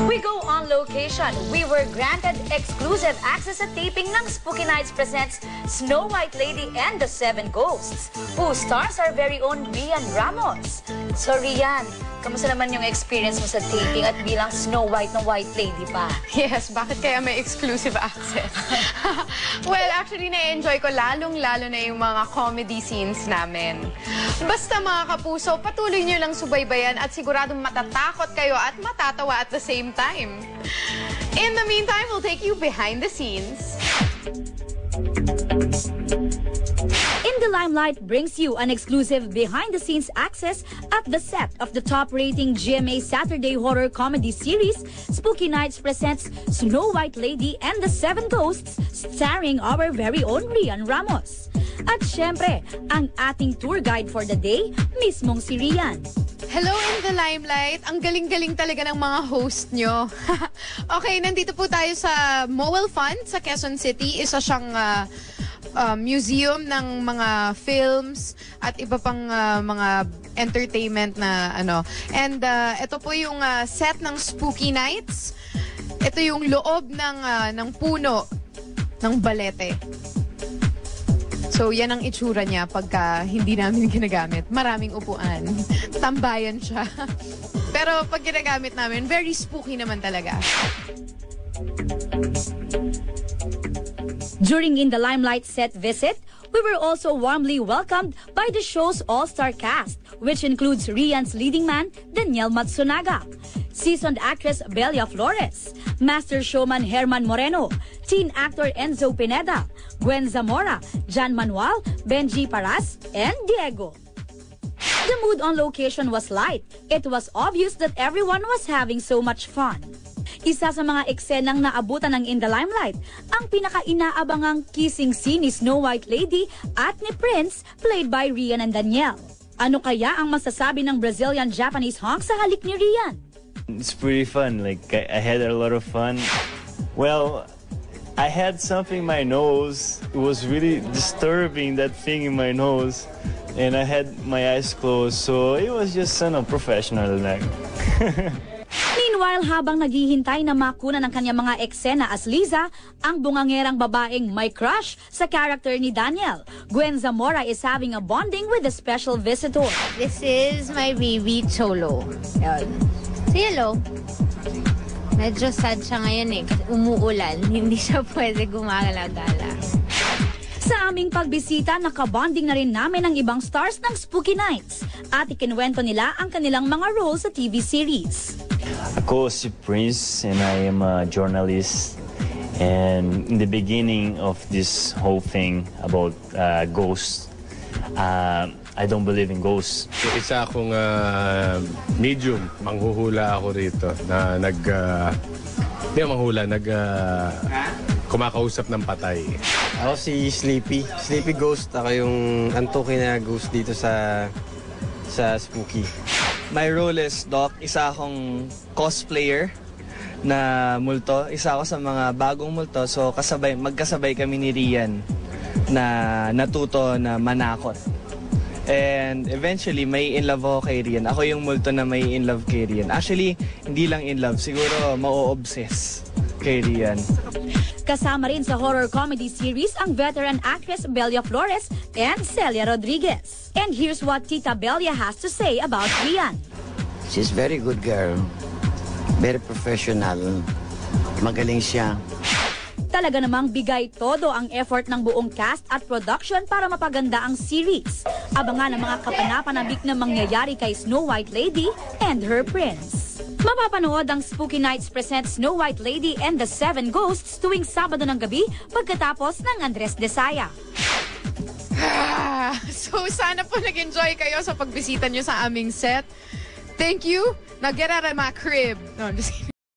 We go on location. We were granted exclusive access at taping ng Spooky Nights presents Snow White Lady and the Seven Ghosts, whose stars our very own Rian Ramos. So Rian, kamusta naman yung experience mo sa taping at bilang Snow White na White Lady pa? Yes, bakit kaya may exclusive access? Well, actually, na-enjoy ko lalong-lalo na yung mga comedy scenes namin. Basta mga kapuso, patuloy nyo lang subaybayan at siguradong matatakot kayo at matatawa at the same time. In the meantime, we'll take you behind the scenes. In the Limelight brings you an exclusive behind-the-scenes access at the set of the top-rating GMA Saturday horror comedy series, Spooky Nights presents Snow White Lady and the Seven Ghosts, starring our very own Rian Ramos. At syempre, ang ating tour guide for the day, mismong si Rian. Hello in the Limelight. Ang galing-galing talaga ng mga host nyo. Okay, nandito po tayo sa Mowel Fund sa Quezon City. Isa siyang museum ng mga films at iba pang mga entertainment na ano. And ito po yung set ng Spooky Nights. Ito yung loob ng puno ng balete. So, yan ang itsura niya pagka hindi namin ginagamit. Maraming upuan. Tambayan siya. Pero pag ginagamit namin, very spooky naman talaga. During In the Limelight set visit, we were also warmly welcomed by the show's all-star cast, which includes Rian's leading man, Daniel Matsunaga, seasoned actress Belia Flores, master showman Herman Moreno, teen actor Enzo Pineda, Gwen Zamora, Jan Manuel, Benji Paras, and Diego. The mood on location was light. It was obvious that everyone was having so much fun. Isa sa mga eksenang naabutan ng In the Limelight, ang pinaka-inaabangang kissing scene ni Snow White Lady at ni Prince, played by Rian and Danielle. Ano kaya ang masasabi ng Brazilian-Japanese hunk sa halik ni Rian? It's pretty fun. Like, I had a lot of fun. Well, I had something in my nose. It was really disturbing, that thing in my nose. And I had my eyes closed, so it was just professional. Like. Meanwhile, habang naghihintay na makuna ng kanyang mga eksena as Liza, ang bungangerang babaeng may crush sa character ni Daniel, Gwen Zamora is having a bonding with a special visitor. This is my baby Cholo. Say hello. Medyo sad siya ngayon kasi umuulan. Hindi siya pwede gumagala-gala. Sa aming pagbisita, nakabonding na rin namin ang ibang stars ng Spooky Nights at ikinuwento nila ang kanilang mga roles sa TV series. Ako si Prince and I am a journalist. And in the beginning of this whole thing about ghosts, I don't believe in ghosts. Isa akong medium, manghuhula ako rito na kumakausap ng patay. Ako si Sleepy. Sleepy Ghost. Ako yung antukin na ghost dito sa Spooky. My role is Doc. Isa akong cosplayer na multo. Isa ako sa mga bagong multo. So magkasabay kami ni Rian na natuto na manakot. And eventually, may in love ako kay Rian. Ako yung multo na may in love kay Rian. Actually, hindi lang in love. Siguro ma-obsess kay Rian. Kasama rin sa horror comedy series ang veteran actress Belia Flores and Celia Rodriguez. And here's what Tita Belia has to say about Rian. She's very good girl. Very professional. Magaling siya. Talaga namang bigay todo ang effort ng buong cast at production para mapaganda ang series. Abangan ang mga kapanapanabik na mangyayari kay Snow White Lady and her prince. Mapapanood ang Spooky Nights presents Snow White Lady and the Seven Ghosts tuwing Sabado ng gabi pagkatapos ng Andres Desaya. So sana po nag-enjoy kayo sa pagbisita nyo sa aming set. Thank you. Now get out of my crib. No, I'm just kidding.